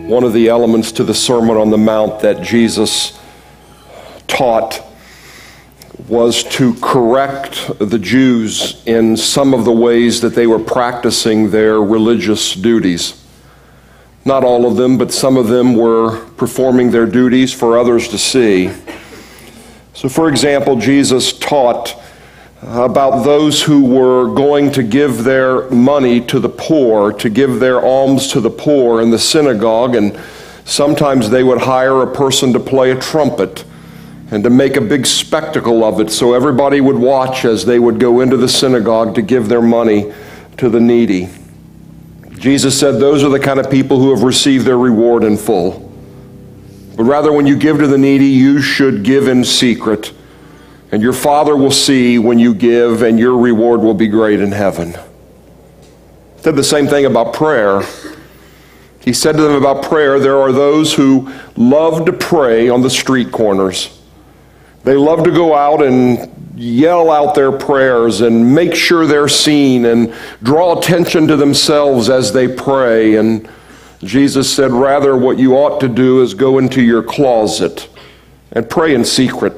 One of the elements to the Sermon on the Mount that Jesus taught was to correct the Jews in some of the ways that they were practicing their religious duties. Not all of them, but some of them were performing their duties for others to see. So, for example, Jesus taught about those who were going to give their money to the poor, to give their alms to the poor in the synagogue, and sometimes they would hire a person to play a trumpet and to make a big spectacle of it so everybody would watch as they would go into the synagogue to give their money to the needy. Jesus said those are the kind of people who have received their reward in full. But rather, when you give to the needy, you should give in secret, and your Father will see when you give, and your reward will be great in heaven. He said the same thing about prayer. He said to them about prayer, there are those who love to pray on the street corners. They love to go out and yell out their prayers and make sure they're seen and draw attention to themselves as they pray. And Jesus said, rather, what you ought to do is go into your closet and pray in secret,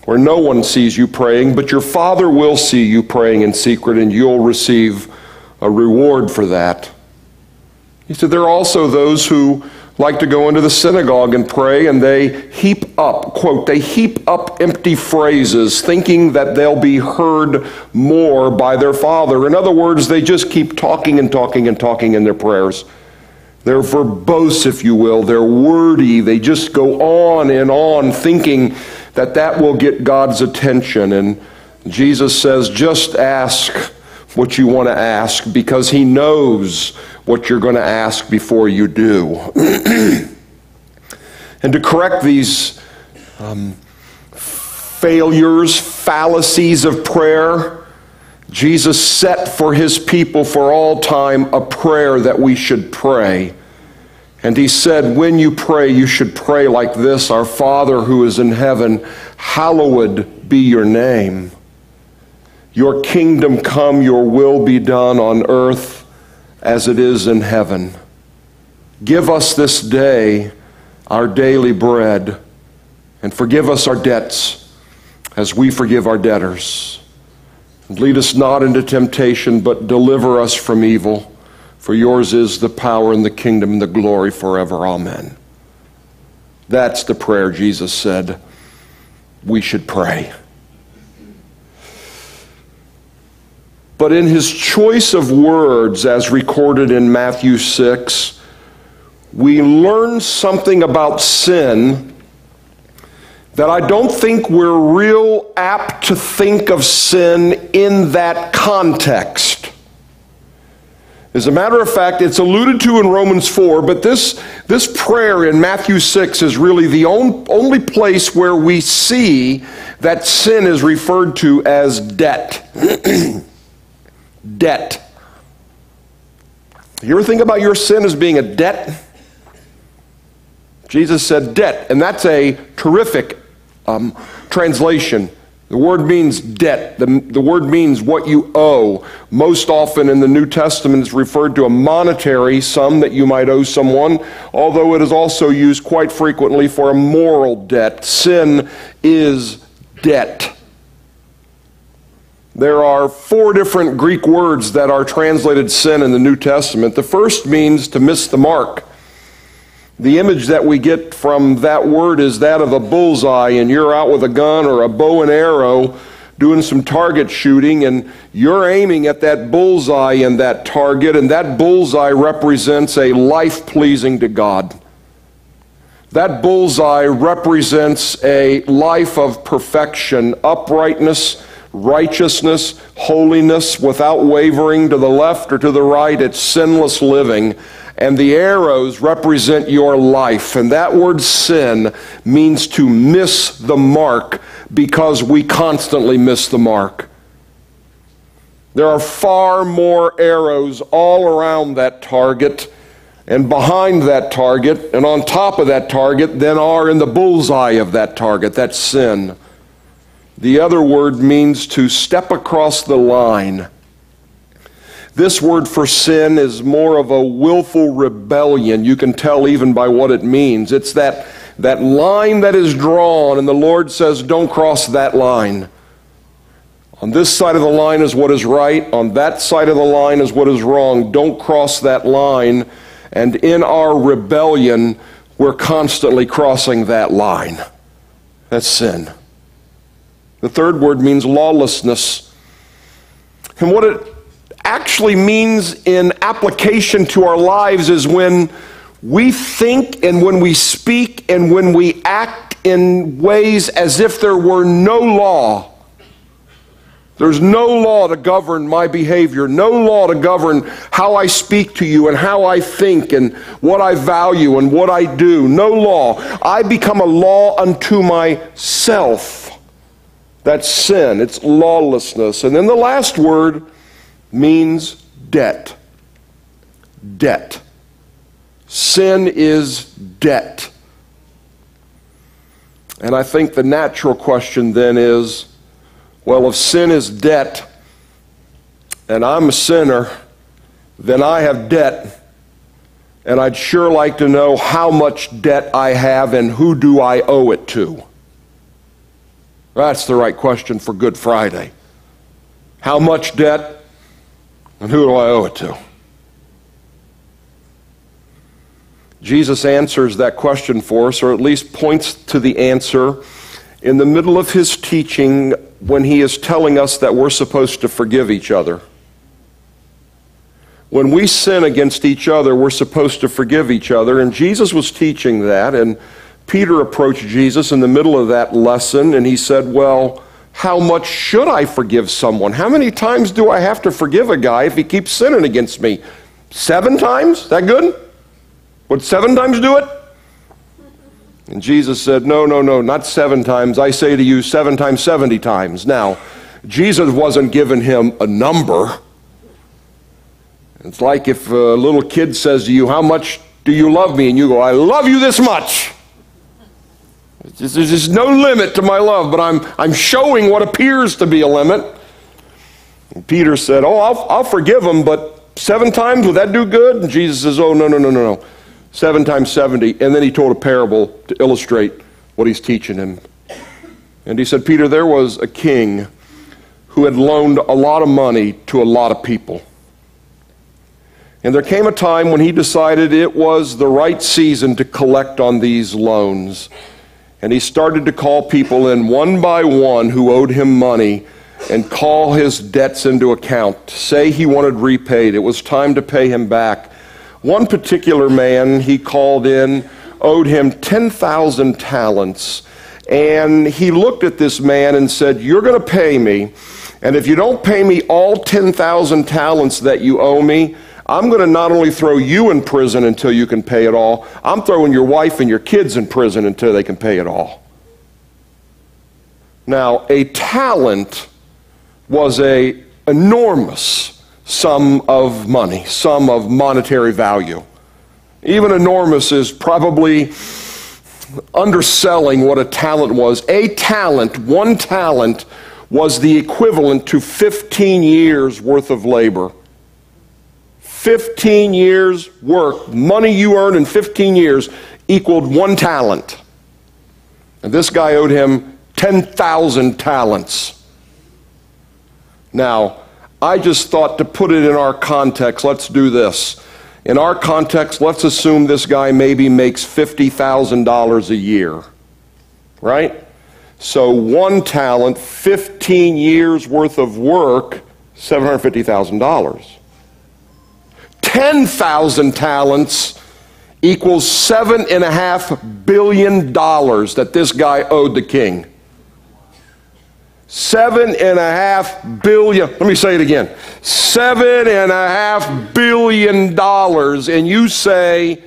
where no one sees you praying, but your Father will see you praying in secret, and you'll receive a reward for that. He said there are also those who like to go into the synagogue and pray, and they heap up, quote, they heap up empty phrases, thinking that they'll be heard more by their Father. In other words, they just keep talking and talking and talking in their prayers. They're verbose, if you will. They're wordy. They just go on and on, thinking that that will get God's attention. And Jesus says, just ask what you want to ask, because he knows what you're going to ask before you do. And to correct these failures, fallacies of prayer, Jesus set for his people for all time a prayer that we should pray. And he said, when you pray, you should pray like this: Our Father who is in heaven, hallowed be your name. Your kingdom come, your will be done on earth as it is in heaven. Give us this day our daily bread, and forgive us our debts as we forgive our debtors. And lead us not into temptation, but deliver us from evil. For yours is the power and the kingdom and the glory forever. Amen. That's the prayer Jesus said we should pray. But in his choice of words, as recorded in Matthew 6, we learn something about sin that I don't think we're real apt to think of sin in that context. As a matter of fact, it's alluded to in Romans 4, but this prayer in Matthew 6 is really the only place where we see that sin is referred to as debt. Debt. You ever think about your sin as being a debt? Jesus said debt, and that's a terrific translation. The word means debt. The word means what you owe. Most often in the New Testament it's referred to a monetary sum that you might owe someone, although it is also used quite frequently for a moral debt. Sin is debt. There are 4 different Greek words that are translated sin in the New Testament. The first means to miss the mark. The image that we get from that word is that of a bullseye, and you're out with a gun or a bow and arrow doing some target shooting, and you're aiming at that bullseye and that target, and that bullseye represents a life pleasing to God. That bullseye represents a life of perfection, uprightness, righteousness, holiness, without wavering to the left or to the right. It's sinless living. And the arrows represent your life. And that word sin means to miss the mark, because we constantly miss the mark. There are far more arrows all around that target and behind that target and on top of that target than are in the bullseye of that target. That's sin. The other word means to step across the line. This word for sin is more of a willful rebellion. You can tell even by what it means. It's that line that is drawn, and the Lord says, don't cross that line. On this side of the line is what is right. On that side of the line is what is wrong. Don't cross that line. And in our rebellion, we're constantly crossing that line. That's sin. The third word means lawlessness. And what it actually means in application to our lives is when we think and when we speak and when we act in ways as if there were no law. There's no law to govern my behavior, no law to govern how I speak to you and how I think and what I value and what I do. No law. I become a law unto myself. That's sin. It's lawlessness. And then the last word means debt. Debt. Sin is debt. And I think the natural question then is, well, if sin is debt, and I'm a sinner, then I have debt, and I'd sure like to know how much debt I have and who do I owe it to. That's the right question for Good Friday. How much debt, and who do I owe it to? Jesus answers that question for us, or at least points to the answer in the middle of his teaching when he is telling us that we're supposed to forgive each other. When we sin against each other, we're supposed to forgive each other, and Jesus was teaching that, and Peter approached Jesus in the middle of that lesson, and he said, well, how much should I forgive someone? How many times do I have to forgive a guy if he keeps sinning against me? 7 times? That good? Would 7 times do it? And Jesus said, no, not 7 times. I say to you, 7 times, 70 times. Now, Jesus wasn't giving him a number. It's like if a little kid says to you, how much do you love me? And you go, I love you this much. There's just no limit to my love, but I'm showing what appears to be a limit. And Peter said, oh, I'll forgive him, but 7 times, would that do good? And Jesus says, oh, no. 7 times 70. And then he told a parable to illustrate what he's teaching him. And he said, Peter, there was a king who had loaned a lot of money to a lot of people. And there came a time when he decided it was the right season to collect on these loans. And he started to call people in one by one who owed him money and call his debts into account, say he wanted repaid. It was time to pay him back. One particular man he called in owed him 10,000 talents. And he looked at this man and said, you're going to pay me. And if you don't pay me all 10,000 talents that you owe me, I'm going to not only throw you in prison until you can pay it all, I'm throwing your wife and your kids in prison until they can pay it all. Now, a talent was an enormous sum of money, sum of monetary value. Even enormous is probably underselling what a talent was. A talent, 1 talent, was the equivalent to 15 years worth of labor. 15 years work, money you earn in 15 years equaled 1 talent. And this guy owed him 10,000 talents. Now, I just thought to put it in our context, let's do this. In our context, let's assume this guy maybe makes $50,000 a year, right? So 1 talent, 15 years worth of work, $750,000. 10,000 talents equals $7.5 billion that this guy owed the king. $7.5 billion. Let me say it again. $7.5 billion. And you say,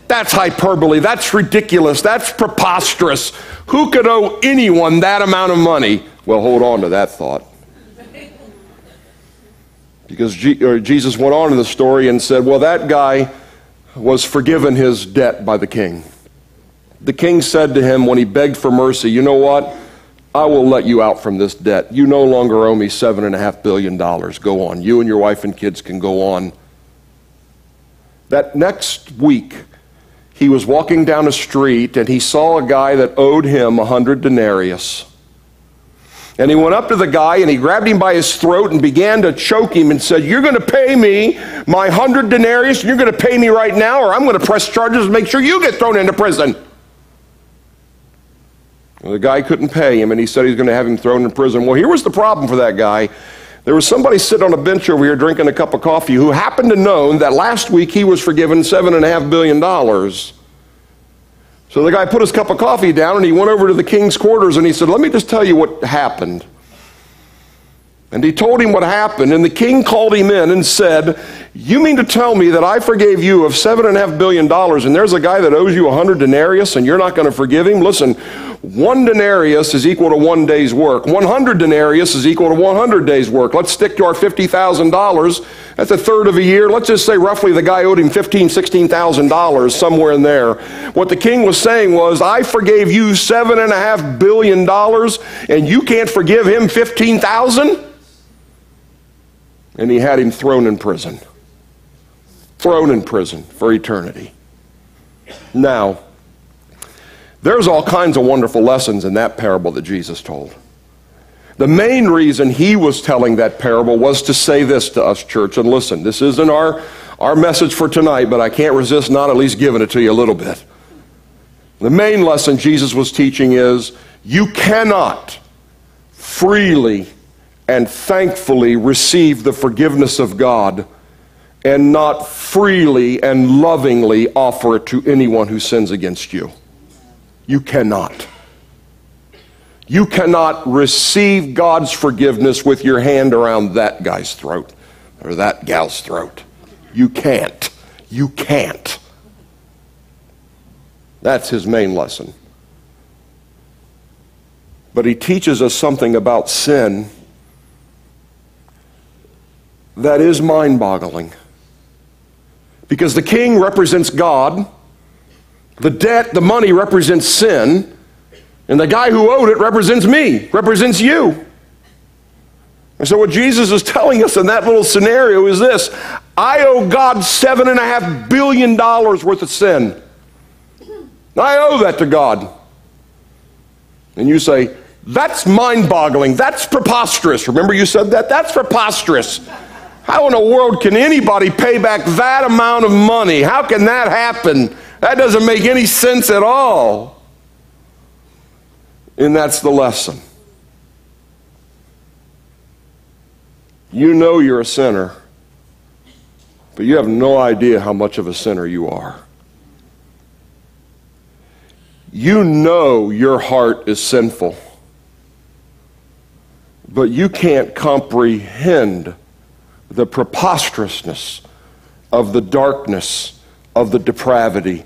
that's hyperbole. That's ridiculous. That's preposterous. Who could owe anyone that amount of money? Well, hold on to that thought. Because Jesus went on in the story and said, well, that guy was forgiven his debt by the king. The king said to him when he begged for mercy, you know what? I will let you out from this debt. You no longer owe me $7.5 billion. Go on. You and your wife and kids can go on. That next week, he was walking down a street and he saw a guy that owed him 100 denarius. And he went up to the guy and he grabbed him by his throat and began to choke him and said, "You're going to pay me my 100 denarius, and you're going to pay me right now, or I'm going to press charges and make sure you get thrown into prison." Well, the guy couldn't pay him, and he said he's going to have him thrown in prison. Well, here was the problem for that guy. There was somebody sitting on a bench over here drinking a cup of coffee who happened to know that last week he was forgiven $7.5 billion. So the guy put his cup of coffee down and he went over to the king's quarters and he said, "Let me just tell you what happened." And he told him what happened, and the king called him in and said, "You mean to tell me that I forgave you of $7.5 billion and there's a guy that owes you 100 denarius and you're not going to forgive him? Listen, 1 denarius is equal to 1 day's work. 100 denarius is equal to 100 days' work. Let's stick to our $50,000. That's a third of a year. Let's just say roughly the guy owed him $15,000, $16,000, somewhere in there." What the king was saying was, I forgave you $7.5 billion and you can't forgive him $15,000? And he had him thrown in prison. Thrown in prison for eternity. Now, there's all kinds of wonderful lessons in that parable that Jesus told. The main reason he was telling that parable was to say this to us, church, and listen, this isn't our message for tonight, but I can't resist not at least giving it to you a little bit. The main lesson Jesus was teaching is, you cannot freely and thankfully receive the forgiveness of God and not freely and lovingly offer it to anyone who sins against you. You cannot. You cannot receive God's forgiveness with your hand around that guy's throat or that gal's throat. You can't. You can't. That's his main lesson. But he teaches us something about sin that is mind-boggling. Because the king represents God, the debt, the money represents sin, and the guy who owed it represents me, represents you. And so what Jesus is telling us in that little scenario is this: I owe God $7.5 billion worth of sin. I owe that to God. And you say, that's mind-boggling, that's preposterous. Remember you said that? That's preposterous. How in the world can anybody pay back that amount of money? How can that happen? That doesn't make any sense at all. And that's the lesson. You know you're a sinner, but you have no idea how much of a sinner you are. You know your heart is sinful, but you can't comprehend the preposterousness of the darkness of the depravity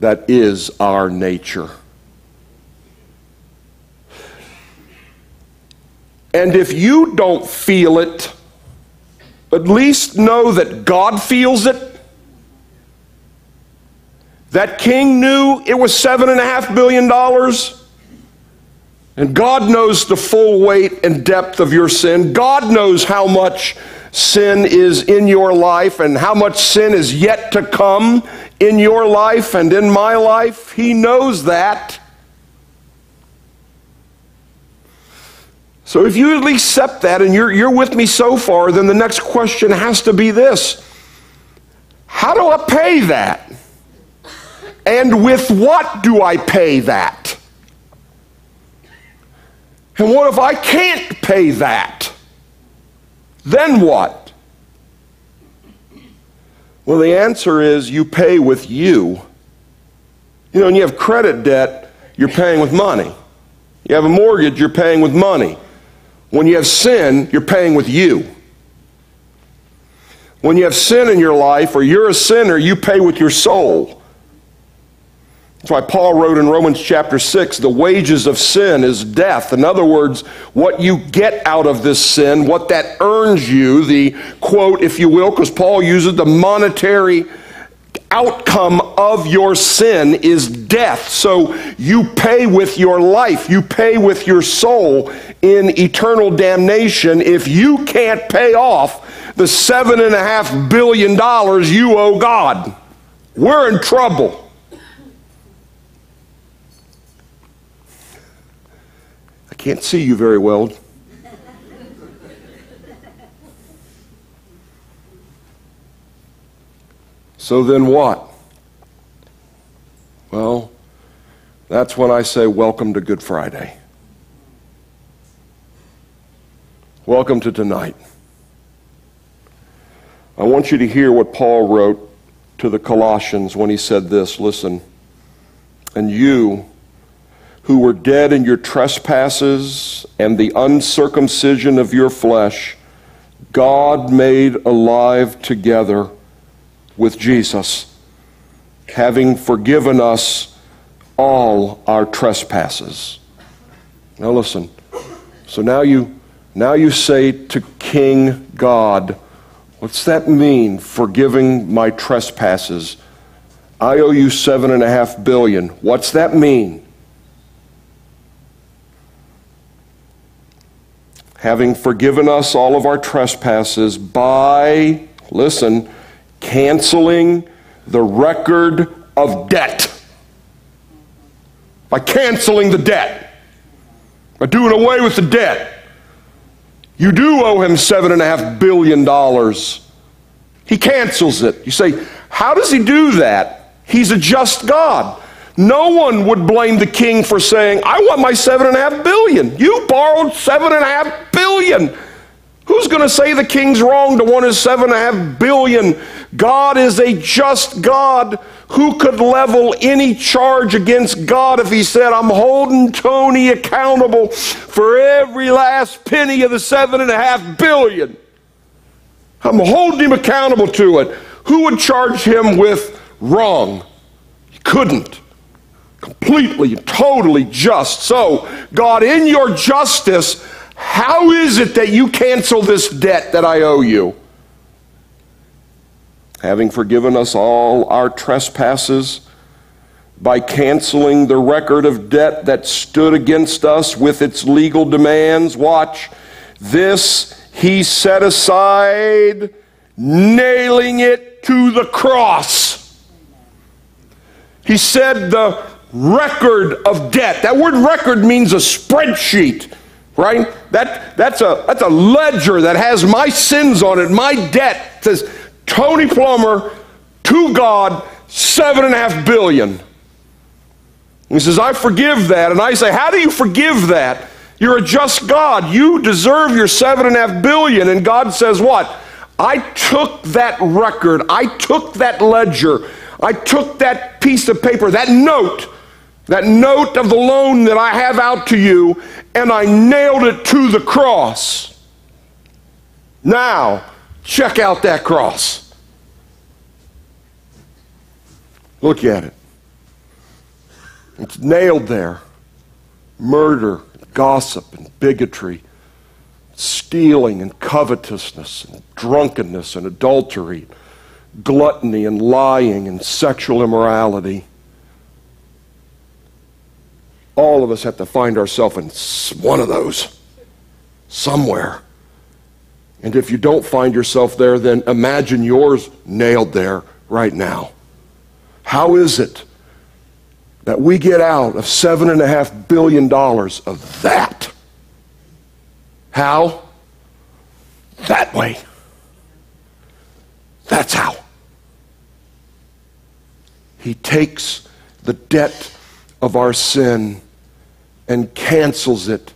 that is our nature. And if you don't feel it, at least know that God feels it. That king knew it was $7.5 billion. And God knows the full weight and depth of your sin. God knows how much sin is in your life and how much sin is yet to come in your life and in my life. He knows that. So if you at least accept that and you're with me so far, then the next question has to be this: how do I pay that? And with what do I pay that? And what if I can't pay that? Then what? Well, the answer is you pay with you. You know, when you have credit debt, you're paying with money. You have a mortgage, you're paying with money. When you have sin, you're paying with you. When you have sin in your life, or you're a sinner, you pay with your soul. That's why Paul wrote in Romans chapter 6, the wages of sin is death. In other words, what you get out of this sin, what that earns you, the quote, if you will, because Paul uses the monetary outcome of your sin is death. So you pay with your life, you pay with your soul in eternal damnation if you can't pay off the $7.5 billion you owe God. We're in trouble. I can't see you very well. So then what? Well, that's when I say welcome to Good Friday. Welcome to tonight. I want you to hear what Paul wrote to the Colossians when he said this. Listen, and you who were dead in your trespasses and the uncircumcision of your flesh, God made alive together with Jesus, having forgiven us all our trespasses. Now listen, so now you say to King God, what's that mean, forgiving my trespasses? I owe you $7.5 billion. What's that mean? Having forgiven us all of our trespasses by, listen, canceling the record of debt. By canceling the debt. By doing away with the debt. You do owe him $7.5 billion. He cancels it. You say, how does he do that? He's a just God. No one would blame the king for saying, I want my $7.5 billion. You borrowed $7.5 billion. Who's going to say the king's wrong to want his $7.5 billion? God is a just God. Who could level any charge against God if he said, I'm holding Tony accountable for every last penny of the $7.5 billion? I'm holding him accountable to it. Who would charge him with wrong? He couldn't. Completely, totally just. So, God, in your justice, how is it that you cancel this debt that I owe you? Having forgiven us all our trespasses by canceling the record of debt that stood against us with its legal demands. Watch. This he set aside, nailing it to the cross. He said the record of debt. That word record means a spreadsheet. Right? That's a ledger that has my sins on it, my debt. It says, Tony Plummer, to God, $7.5 billion. He says, I forgive that. And I say, how do you forgive that? You're a just God. You deserve your $7.5 billion. And God says what? I took that record. I took that ledger. I took that piece of paper, that note of the loan that I have out to you, and I nailed it to the cross. Now, check out that cross. Look at it. It's nailed there. Murder, gossip, and bigotry, stealing and covetousness, and drunkenness and adultery, gluttony and lying and sexual immorality. All of us have to find ourselves in one of those somewhere. And if you don't find yourself there, then imagine yours nailed there right now. How is it that we get out of $7.5 billion of that? How? That way. That's how. He takes the debt of our sin and cancels it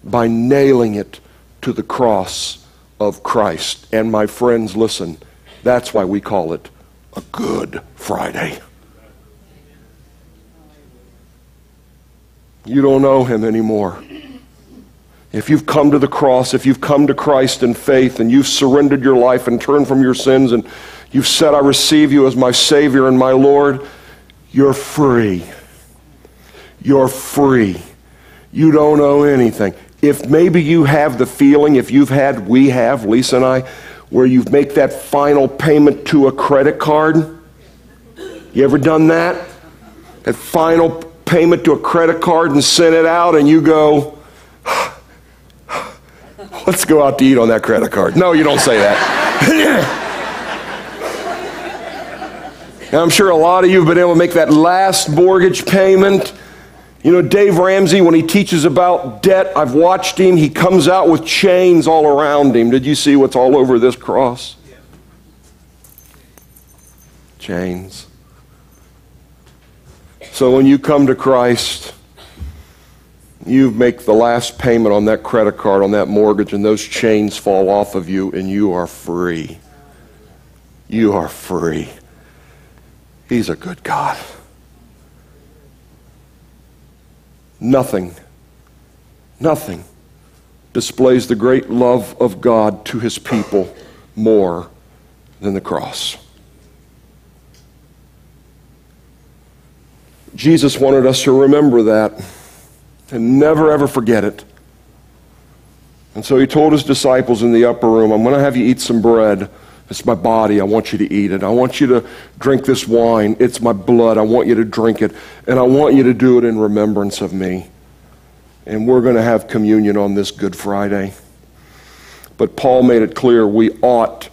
by nailing it to the cross of Christ. And my friends, listen, that's why we call it a Good Friday. You don't owe him anymore. If you've come to the cross, if you've come to Christ in faith and you've surrendered your life and turned from your sins and you've said, I receive you as my Savior and my Lord, you're free. You're free. You don't owe anything. If maybe you have the feeling, if you've had, we have, Lisa and I, where you make that final payment to a credit card, You ever done that? That final payment to a credit card and send it out and you go, let's go out to eat on that credit card. No, you don't say that. And I'm sure a lot of you have been able to make that last mortgage payment. You know, Dave Ramsey, when he teaches about debt, I've watched him. He comes out with chains all around him. Did you see what's all over this cross? Chains. So when you come to Christ, you make the last payment on that credit card, on that mortgage, and those chains fall off of you, and you are free. You are free. He's a good God. Nothing displays the great love of God to his people more than the cross. Jesus wanted us to remember that and never ever forget it. And so he told his disciples in the upper room, I'm going to have you eat some bread. It's my body. I want you to eat it. I want you to drink this wine. It's my blood. I want you to drink it. And I want you to do it in remembrance of me. And we're going to have communion on this Good Friday. But Paul made it clear we ought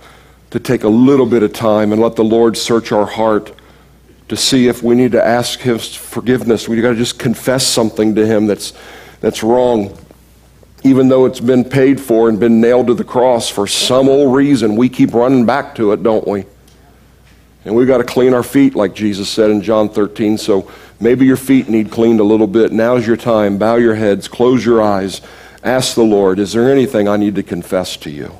to take a little bit of time and let the Lord search our heart to see if we need to ask his forgiveness. We've got to just confess something to him that's wrong. Even though it's been paid for and been nailed to the cross for some old reason, we keep running back to it, don't we? And we've got to clean our feet, like Jesus said in John 13. So maybe your feet need cleaned a little bit. Now's your time. Bow your heads, close your eyes, ask the Lord, is there anything I need to confess to you?